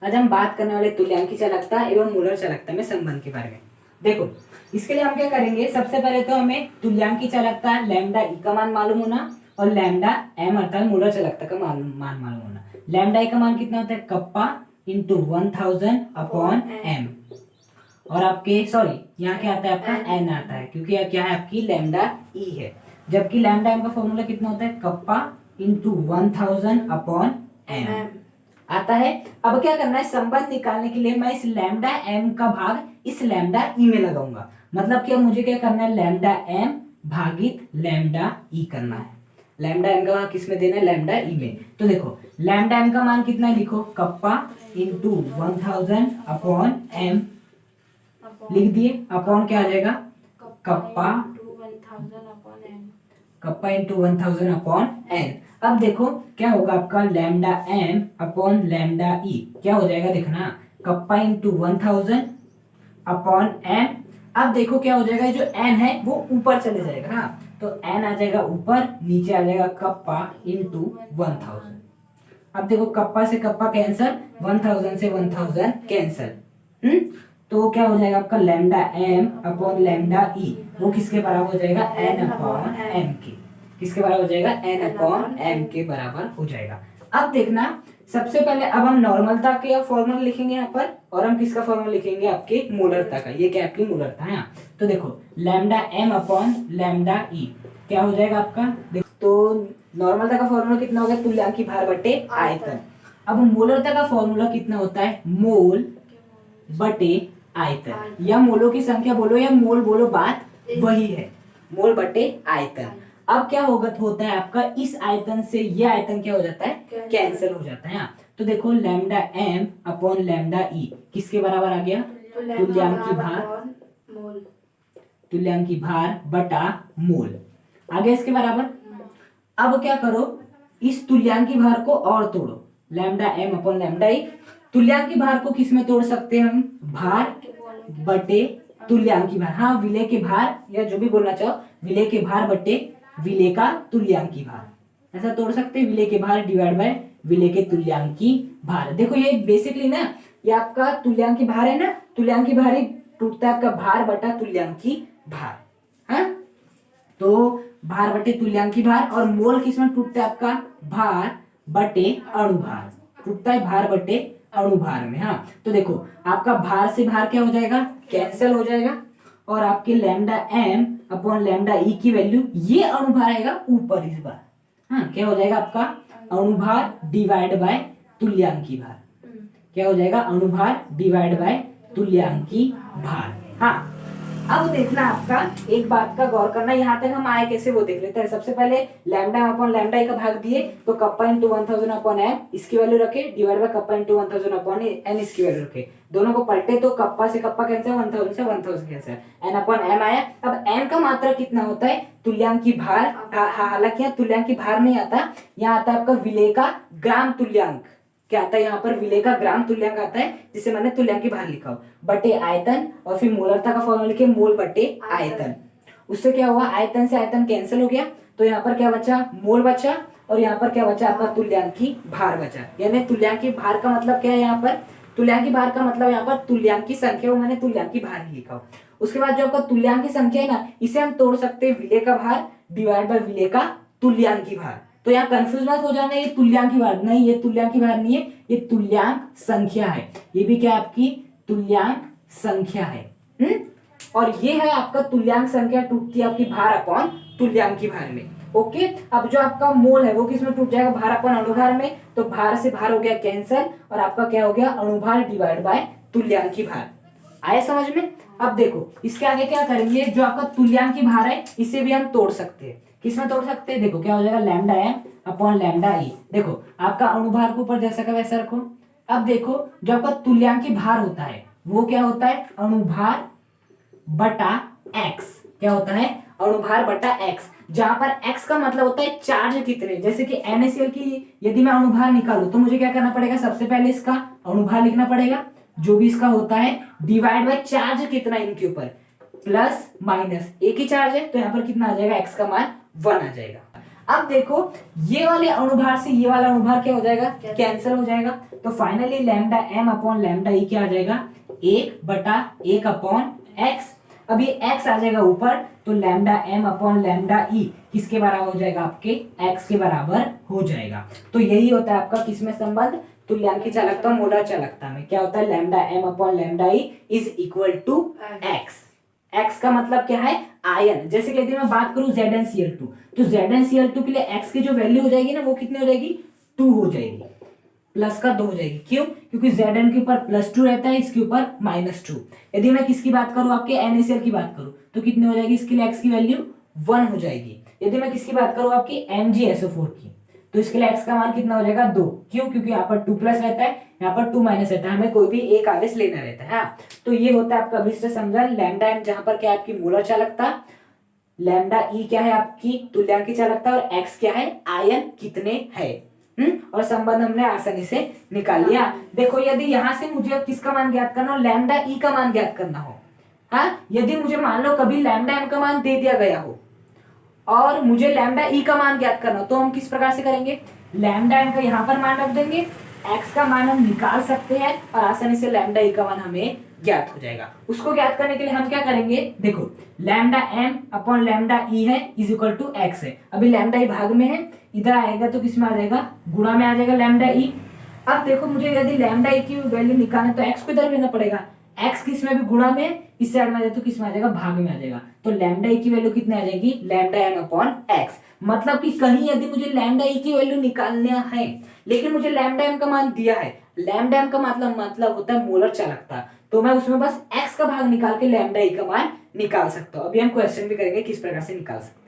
आज हम बात करने वाले तुल्यांकी चालकता एवं मूलर चालकता में संबंध के बारे में। देखो, इसके लिए हम क्या करेंगे, सबसे पहले तो हमें तुल्यांकी चालकता लैम्डा ई का मान मालूम होना और लैम्डा एम अर्थात मूलर चालकता का मान मालूम होना। लैम्डा ई का मान कितना होता है, कप्पा इंटू 1000 अपॉन एम। और आपके यहाँ क्या आता है, आपका एन आता है, क्योंकि क्या है, आपकी लैम्डा ई है। जबकि लैम्डा एम का फॉर्मूला कितना होता है, कप्पा इंटू 1000 अपॉन एम आता है। अब क्या करना है, संबंध निकालने के लिए मैं इस लैम्डा एम का भाग इस लैम्डा ई में लगाऊंगा। मतलब क्या, मुझे क्या करना है, लैम्डा एम भागित लैम्डा ई करना है। लैम्डा एम का भाग किस में देना है, लैम्डा ई में। तो देखो, लैम्डा एम का मान कितना है, लिखो कप्पा इंटू 1000 अपॉन एम लिख दिए। अपॉन क्या आ जाएगा, कप्पा इंटू 1000 अपॉन एन। अब देखो क्या होगा, आपका lambda M upon lambda E क्या हो जाएगा, देखना, कप्पा इंटू 1000 अपॉन एम। अब देखो क्या हो जाएगा, जो एन है वो ऊपर चले जाएगा। हाँ, तो एन आ जाएगा ऊपर, नीचे आ जाएगा कप्पा इंटू 1000। अब देखो, कप्पा से कप्पा कैंसल, 1000 से 1000 कैंसल। तो क्या हो जाएगा, आपका लैम्डा एम अपॉन लैम्डा ई वो किसके बराबर हो जाएगा, एन अपॉन एम के। किसके बराबर हो जाएगा, एन अपॉन एम के बराबर हो जाएगा। अब देखना, सबसे पहले अब हम नॉर्मलता के फॉर्मूला लिखेंगे यहाँ पर, और हम किसका फॉर्मूला लिखेंगे, आपके मोलरता का। ये क्या आपकी मोलरता है। तो देखो, lambda M upon lambda E क्या हो जाएगा आपका, तो नॉर्मलता का फॉर्मूला कितना हो गया, तुल्यांकी भार बटे आयतन। अब मोलरता का फॉर्मूला कितना होता है, मोल बटे आयतन, या मोलों की संख्या बोलो या मोल बोलो, बात वही है, मोल बटे आयतन। अब क्या होता है आपका, इस आयतन से ये आयतन क्या हो जाता है, कैंसिल हो जाता है। तो देखो, लैम्डा एम अपॉन लैम्डा ई किसके बराबर आ गया, तुल्यांकी भार बटा मोल आ गया इसके बराबर। अब क्या करो, इस तुल्यांकी भार को और तोड़ो, लैम्डा एम अपॉन लैम्डा ई। तुल्यांकी भार को किस में तोड़ सकते हैं हम, भार बटे तुल्यांकी भार। हाँ, विलेय के भार या जो भी बोलना चाहो, विलेय के भार बटे विलेय का तुल्यांकी भार, ऐसा तोड़ सकते हैं। विलेय के भार डिवाइड बाय विलेय के तुल्यांकी भार। देखो, ये बेसिकली ना, ये आपका तुल्यांकी भार है ना, तुल्यांकी भार ही टूटता है आपका भार बटा तुल्यांकी भार। हाँ, तो भार बटे तुल्यांकी भार। और मोल किसमें टूटता है आपका, भार बटे अणुभार, टूटता है भार बटे अणुभार में। हाँ, तो देखो, आपका भार से भार क्या हो जाएगा, कैंसिल हो जाएगा, और आपके लैम्डा एम अपॉन लैम्डा ई की वैल्यू, ये अणुभार आएगा ऊपर इस बार। हाँ, क्या हो जाएगा आपका, अणुभार डिवाइड बाय तुल्यांकी भार। क्या हो जाएगा, अणुभार डिवाइड बाय तुल्यांकी भार। हाँ, अब देखना, आपका एक बात का गौर करना, यहाँ तक हम आए कैसे वो देख लेते हैं। सबसे पहले लैम्डा अपॉन लैम्डा ई का भाग दिए, तो कप्पा इंटू 1000 अपॉन एम इसकी वैल्यू रखे, divide by kappa into 1000 upon N इसकी वैल्यू रखे। दोनों को पलटे तो कप्पा से कप्पा कैंसिल, 1000 से 1000 कैंसिल, एन अपॉन एम आया। अब एन का मात्रा कितना होता है, तुल्यांकी भार। हालांकि यहाँ तुल्यांकी भार नहीं आता, यहाँ आता है आपका विलेय का ग्राम तुल्यांक। क्या आता है यहाँ पर, विलेय का ग्राम तुल्यांक आता है, जिसे मैंने तुल्यांकी भार लिखा हो, बटे आयतन, और फिर मोलरता का फॉर्मूला लिखे, मोल बटे आयतन। उससे क्या हुआ, आयतन से आयतन कैंसिल हो गया, तो यहाँ पर क्या बचा, मोल बचा, और यहाँ पर क्या बचा, आपका तुल्यांकी भार बचा। यानी तुल्यांकी भार का मतलब क्या है, यहाँ पर तुल्यांकी भार का मतलब यहाँ पर तुल्यांकी संख्या, वो मैंने तुल्यांकी भार ही लिखा हो। उसके बाद जो आपका तुल्यांकी संख्या है ना, इसे हम तोड़ सकते हैं, विलेय का भार डिवाइड बाय विलेय का तुल्यांकी भार। तो यहाँ कंफ्यूज मत हो जाना, ये तुल्यांकी भार नहीं, ये तुल्यांकी भार नहीं है, ये तुल्यांक संख्या है। ये भी क्या आपकी तुल्यांक संख्या है। और ये है आपका तुल्यांक संख्या, टूटती है आपकी भार अपॉन तुल्यांकी भार में। ओके, अब जो आपका मोल है वो किसमें टूट जाएगा, भार अपॉन अणुभार में। तो भार से भार हो गया कैंसिल, और आपका क्या हो गया, अणुभार डिवाइड बाय तुल्यांकी भार। आए समझ में। अब देखो, इसके आगे क्या करेंगे, जो आपका तुल्यांकी भार है इसे भी हम तोड़ सकते हैं। किसमें तोड़ सकते हैं, देखो क्या हो जाएगा, लैम्डा एम अपॉन लैम्डा ई। देखो, आपका अणुभार को ऊपर जैसा का वैसा रखो। अब देखो, जो आपका तुल्यांकी भार होता है वो क्या होता है, अणुभार बटा एक्स। क्या होता है, अणुभार बटा एक्स, जहां पर एक्स का मतलब होता है चार्ज कितने। जैसे कि NaCl की यदि मैं अणुभार निकालूं, तो मुझे क्या करना पड़ेगा, सबसे पहले इसका अणुभार लिखना पड़ेगा, जो भी इसका होता है, डिवाइड बाय चार्ज कितना इनके ऊपर, प्लस माइनस, एक ही चार्ज है तो यहाँ पर कितना आ जाएगा, एक्स का मान 1 आ जाएगा। अब देखो ये वाले अणुभार से ये वाला अणुभार क्या हो जाएगा, कैंसिल हो जाएगा। तो finally lambda M upon lambda E क्या आ जाएगा, 1/1 अपॉन एक्स। अब ये x आ जाएगा ऊपर, तो लैम्डा एम अपॉन लैम्डा ई किसके बराबर हो जाएगा, आपके x के बराबर हो जाएगा। तो यही होता है आपका किसमें संबंध, तुल्यांकी चालकता मोलर चालकता में क्या होता है, lambda M upon lambda E is equal to x। x का मतलब क्या है, आयन। जैसे कि यदि मैं बात करूं ZnCl2, तो ZnCl2 के लिए x की जो वैल्यू हो जाएगी ना, वो कितनी हो जाएगी, 2 हो जाएगी, प्लस का 2 हो जाएगी। क्यों, क्योंकि Zn के ऊपर +2 रहता है, इसके ऊपर -2। यदि मैं किसकी बात करूं, आपके NaCl की बात करूं, तो कितनी हो जाएगी, इसके लिए x की वैल्यू 1 हो जाएगी। यदि मैं किसकी बात करूं, आपकी MgSO4 की, तो इसके लिए x का मान कितना हो जाएगा, 2। क्यों, क्योंकि यहाँ पर 2 प्लस रहता है, यहाँ पर 2 माइनस रहता है, हमें कोई भी एक आवेश लेना रहता है। हाँ, तो ये होता है आपका अभिष्ट समझा। लैम्डा एम जहां पर क्या है, आपकी मोलर चालकता, लैम्डा ई क्या है, आपकी तुल्यांकी चालकता, और x क्या है, आयन कितने है। और संबंध हमने आसानी से निकाल लिया। देखो यदि यहां से मुझे किसका मान ज्ञात करना हो, लैम्डा ई का मान ज्ञात करना हो, हाँ, यदि मुझे मान लो कभी लैम्डा एम का मान दे दिया गया हो और मुझे लैम्डा ई का मान ज्ञात करना हो, तो हम किस प्रकार से करेंगे, लैम्डा एम का यहाँ पर मान रख देंगे, एक्स का मान हम निकाल सकते हैं और आसानी से लैम्डा ई का मान हमें ज्ञात हो जाएगा। उसको ज्ञात करने के लिए हम क्या करेंगे, देखो लैम्डा एम अपॉन लैम्डा ई है इज इक्वल टू एक्स है। अभी लैम्डा ई भाग में है, इधर आएगा तो किस में आ जाएगा, गुणा में आ जाएगा लैम्डा ई। अब देखो मुझे यदि लैम्डा ई की वैल्यू निकालना तो एक्स को इधर लेना पड़ेगा, एक्स किस में भी गुणा में, इस साइड में आ जाए तो किस में आ जाएगा, भाग में आ जाएगा। तो लैम्डा ई की वैल्यू कितनी आ जाएगी, लैम्डा एम अपॉन एक्स। मतलब कि कहीं यदि मुझे लैम्डा ई की वैल्यू निकालना है लेकिन मुझे लैम्डा एम का मान दिया है, लैम्डा एम का मतलब होता है मोलर चालकता, तो मैं उसमें बस एक्स का भाग निकाल के लैम्डा ई का मान निकाल सकता हूं। अभी हम क्वेश्चन भी करेंगे किस प्रकार से निकाल सकते हैं।